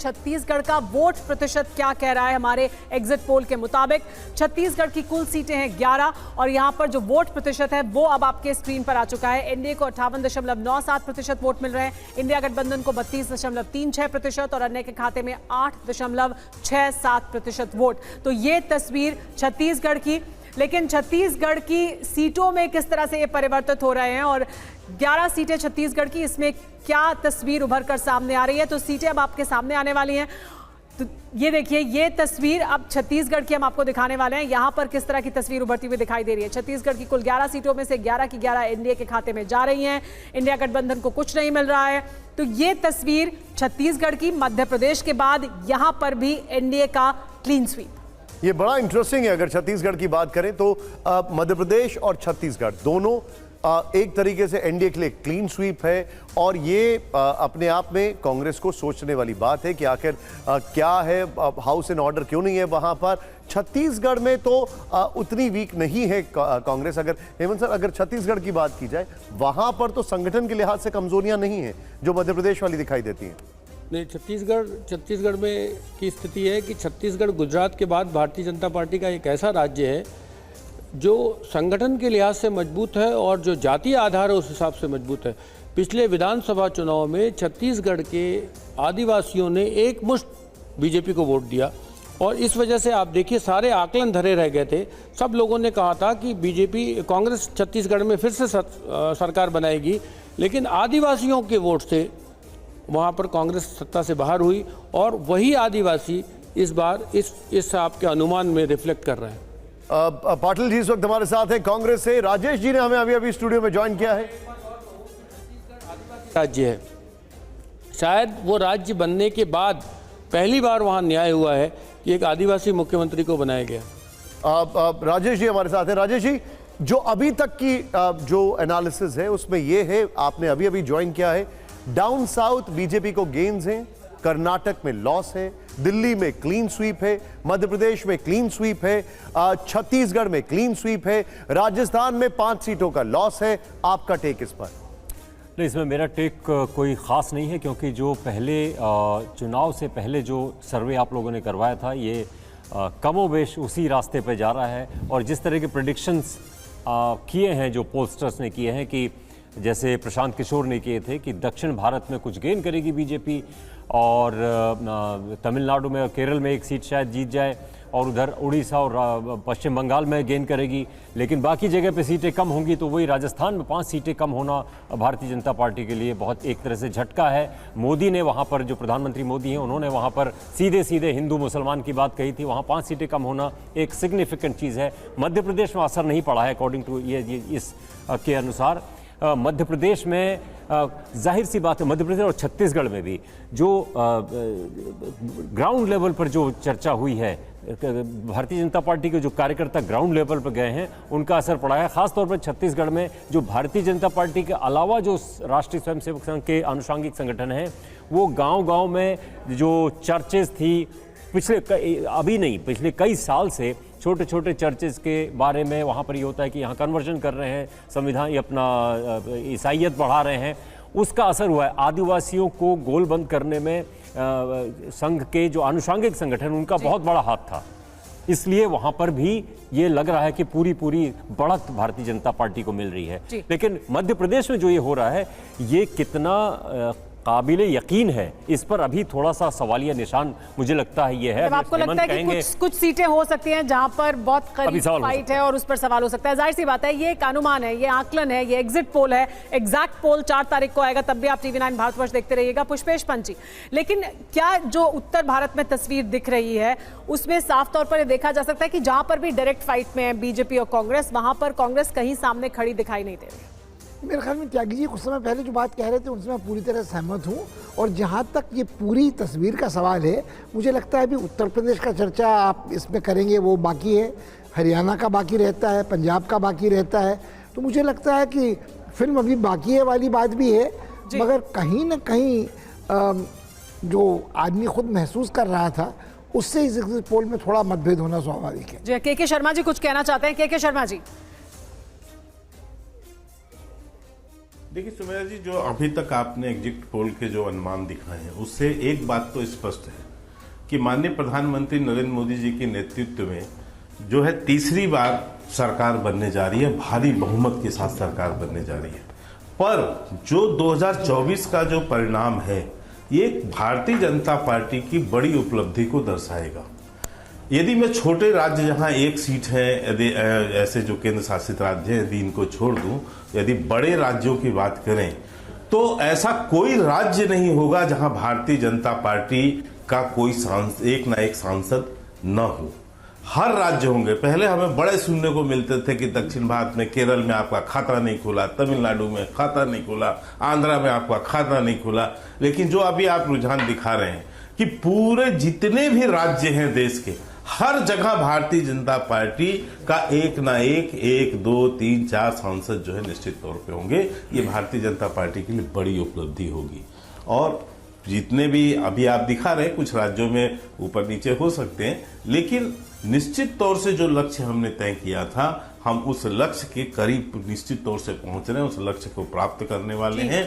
छत्तीसगढ़ का वोट प्रतिशत क्या कह रहा है हमारे एग्जिट पोल के मुताबिक। छत्तीसगढ़ की कुल सीटें हैं 11 और यहां पर जो वोट प्रतिशत है वो अब आपके स्क्रीन पर आ चुका है। एनडीए को 58.97% वोट मिल रहे हैं, इंडिया गठबंधन को 32.36% और अन्य के खाते में 8.67% वोट। तो ये तस्वीर छत्तीसगढ़ की। लेकिन छत्तीसगढ़ की सीटों में किस तरह से ये परिवर्तित हो रहे हैं और 11 सीटें छत्तीसगढ़ की, इसमें क्या तस्वीर उभर कर सामने आ रही है। तो सीटें अब आपके सामने आने वाली हैं। तो ये देखिए, ये तस्वीर अब छत्तीसगढ़ की हम आपको दिखाने वाले हैं। यहां पर किस तरह की तस्वीर उभरती हुई दिखाई दे रही है। छत्तीसगढ़ की कुल 11 सीटों में से 11 की 11 एनडीए के खाते में जा रही हैं। इंडिया गठबंधन को कुछ नहीं मिल रहा है। तो ये तस्वीर छत्तीसगढ़ की। मध्य प्रदेश के बाद यहां पर भी एनडीए का क्लीन स्वीप। ये बड़ा इंटरेस्टिंग है। अगर छत्तीसगढ़ की बात करें तो मध्य प्रदेश और छत्तीसगढ़ दोनों एक तरीके से एनडीए के लिए क्लीन स्वीप है और ये अपने आप में कांग्रेस को सोचने वाली बात है कि आखिर क्या है, हाउस इन ऑर्डर क्यों नहीं है वहां पर। छत्तीसगढ़ में तो उतनी वीक नहीं है कांग्रेस। अगर हेमंत सर, अगर छत्तीसगढ़ की बात की जाए वहां पर तो संगठन के लिहाज से कमजोरियां नहीं है जो मध्य प्रदेश वाली दिखाई देती हैं। नहीं, छत्तीसगढ़ में की स्थिति है कि छत्तीसगढ़ गुजरात के बाद भारतीय जनता पार्टी का एक ऐसा राज्य है जो संगठन के लिहाज से मजबूत है और जो जातीय आधार है उस हिसाब से मजबूत है। पिछले विधानसभा चुनाव में छत्तीसगढ़ के आदिवासियों ने एकमुश्त बीजेपी को वोट दिया और इस वजह से आप देखिए सारे आकलन धरे रह गए थे। सब लोगों ने कहा था कि कांग्रेस छत्तीसगढ़ में फिर से सरकार बनाएगी, लेकिन आदिवासियों के वोट से वहाँ पर कांग्रेस सत्ता से बाहर हुई और वही आदिवासी इस बार इस आपके अनुमान में रिफ्लेक्ट कर रहे हैं। पाटिल जी इस वक्त हमारे साथ हैं कांग्रेस से। राजेश जी ने हमें अभी स्टूडियो में ज्वाइन किया है। राज्य है, शायद वो राज्य बनने के बाद पहली बार वहाँ न्याय हुआ है कि एक आदिवासी मुख्यमंत्री को बनाया गया। राजेश जी हमारे साथ हैं। राजेश जी, जो अभी तक की जो एनालिसिस है उसमें ये है, आपने अभी ज्वाइन किया है, डाउन साउथ बीजेपी को गेन्स हैं, कर्नाटक में लॉस है, दिल्ली में क्लीन स्वीप है, मध्य प्रदेश में क्लीन स्वीप है, छत्तीसगढ़ में क्लीन स्वीप है, राजस्थान में 5 सीटों का लॉस है। आपका टेक इस पर? नहीं, इसमें मेरा टेक कोई ख़ास नहीं है क्योंकि जो पहले चुनाव से पहले जो सर्वे आप लोगों ने करवाया था ये कमोबेश उसी रास्ते पर जा रहा है और जिस तरह के प्रेडिक्शंस किए हैं जो पोलस्टर्स ने किए हैं कि जैसे प्रशांत किशोर ने किए थे कि दक्षिण भारत में कुछ गेन करेगी बीजेपी और तमिलनाडु में और केरल में एक सीट शायद जीत जाए और उधर उड़ीसा और पश्चिम बंगाल में गेन करेगी, लेकिन बाकी जगह पे सीटें कम होंगी। तो वही राजस्थान में 5 सीटें कम होना भारतीय जनता पार्टी के लिए बहुत एक तरह से झटका है। मोदी ने वहाँ पर, जो प्रधानमंत्री मोदी हैं, उन्होंने वहाँ पर सीधे सीधे हिंदू मुसलमान की बात कही थी। वहाँ 5 सीटें कम होना एक सिग्निफिकेंट चीज़ है। मध्य प्रदेश में असर नहीं पड़ा है अकॉर्डिंग टू ये इस के अनुसार। मध्य प्रदेश में जाहिर सी बात है, मध्य प्रदेश और छत्तीसगढ़ में भी जो ग्राउंड लेवल पर जो चर्चा हुई है, भारतीय जनता पार्टी के जो कार्यकर्ता ग्राउंड लेवल पर गए हैं उनका असर पड़ा है। खासतौर पर छत्तीसगढ़ में जो भारतीय जनता पार्टी के अलावा जो राष्ट्रीय स्वयंसेवक संघ के आनुषंगिक संगठन हैं वो गांव-गांव में जो चर्चेज थी पिछले कई साल से छोटे छोटे चर्चेज के बारे में वहाँ पर ये होता है कि यहाँ कन्वर्जन कर रहे हैं, संविधान ये अपना ईसाइयत बढ़ा रहे हैं, उसका असर हुआ है। आदिवासियों को गोलबंद करने में संघ के जो आनुषंगिक संगठन उनका बहुत बड़ा हाथ था, इसलिए वहाँ पर भी ये लग रहा है कि पूरी बढ़त भारतीय जनता पार्टी को मिल रही है। लेकिन मध्य प्रदेश में जो ये हो रहा है ये कितना काबिले यकीन है, इस पर अभी थोड़ा सा सवालिया निशान मुझे लगता है ये है। आपको लगता है कि कुछ सीटें हो सकती हैं जहां पर बहुत करीब फाइट है और उस पर सवाल हो सकता है। जाहिर सी बात है, ये एक अनुमान है, ये आकलन है, ये एग्जिट पोल है। एग्जैक्ट पोल 4 तारीख को आएगा, तब भी आप TV9 भारतवर्ष देखते रहिएगा। पुष्पेश पंची, लेकिन क्या जो उत्तर भारत में तस्वीर दिख रही है उसमें साफ तौर पर देखा जा सकता है कि जहां पर भी डायरेक्ट फाइट में है बीजेपी और कांग्रेस, वहां पर कांग्रेस कहीं सामने खड़ी दिखाई नहीं दे रही? मेरे ख्याल में त्यागी जी कुछ समय पहले जो बात कह रहे थे उनसे मैं पूरी तरह सहमत हूँ। और जहाँ तक ये पूरी तस्वीर का सवाल है, मुझे लगता है अभी उत्तर प्रदेश का चर्चा आप इसमें करेंगे वो बाकी है, हरियाणा का बाकी रहता है, पंजाब का बाकी रहता है। तो मुझे लगता है कि फिल्म अभी बाकी है वाली बात भी है, मगर कहीं ना कहीं जो आदमी खुद महसूस कर रहा था उससे इस पोल में थोड़ा मतभेद होना स्वाभाविक है। जी, के शर्मा जी कुछ कहना चाहते हैं? के शर्मा जी। देखिए सुमेरा जी, जो अभी तक आपने एग्जिट पोल के जो अनुमान दिखाए हैं उससे एक बात तो स्पष्ट है कि माननीय प्रधानमंत्री नरेंद्र मोदी जी के नेतृत्व में जो है तीसरी बार सरकार बनने जा रही है, भारी बहुमत के साथ सरकार बनने जा रही है। पर जो 2024 का जो परिणाम है ये भारतीय जनता पार्टी की बड़ी उपलब्धि को दर्शाएगा। यदि मैं छोटे राज्य जहां एक सीट है, यदि ऐसे जो केंद्र शासित राज्य हैं यदि इनको छोड़ दूं, यदि बड़े राज्यों की बात करें तो ऐसा कोई राज्य नहीं होगा जहां भारतीय जनता पार्टी का कोई एक ना एक सांसद न हो। हर राज्य होंगे। पहले हमें बड़े सुनने को मिलते थे कि दक्षिण भारत में केरल में आपका खाता नहीं खुला, तमिलनाडु में खाता नहीं खुला, आंध्रा में आपका खाता नहीं खुला, लेकिन जो अभी आप रुझान दिखा रहे हैं कि पूरे जितने भी राज्य हैं देश के हर जगह भारतीय जनता पार्टी का एक ना एक 2 3 4 सांसद जो है निश्चित तौर पे होंगे। ये भारतीय जनता पार्टी के लिए बड़ी उपलब्धि होगी। और जितने भी अभी आप दिखा रहे हैं कुछ राज्यों में ऊपर नीचे हो सकते हैं, लेकिन निश्चित तौर से जो लक्ष्य हमने तय किया था हम उस लक्ष्य के करीब निश्चित तौर से पहुंच रहे हैं, उस लक्ष्य को प्राप्त करने वाले हैं।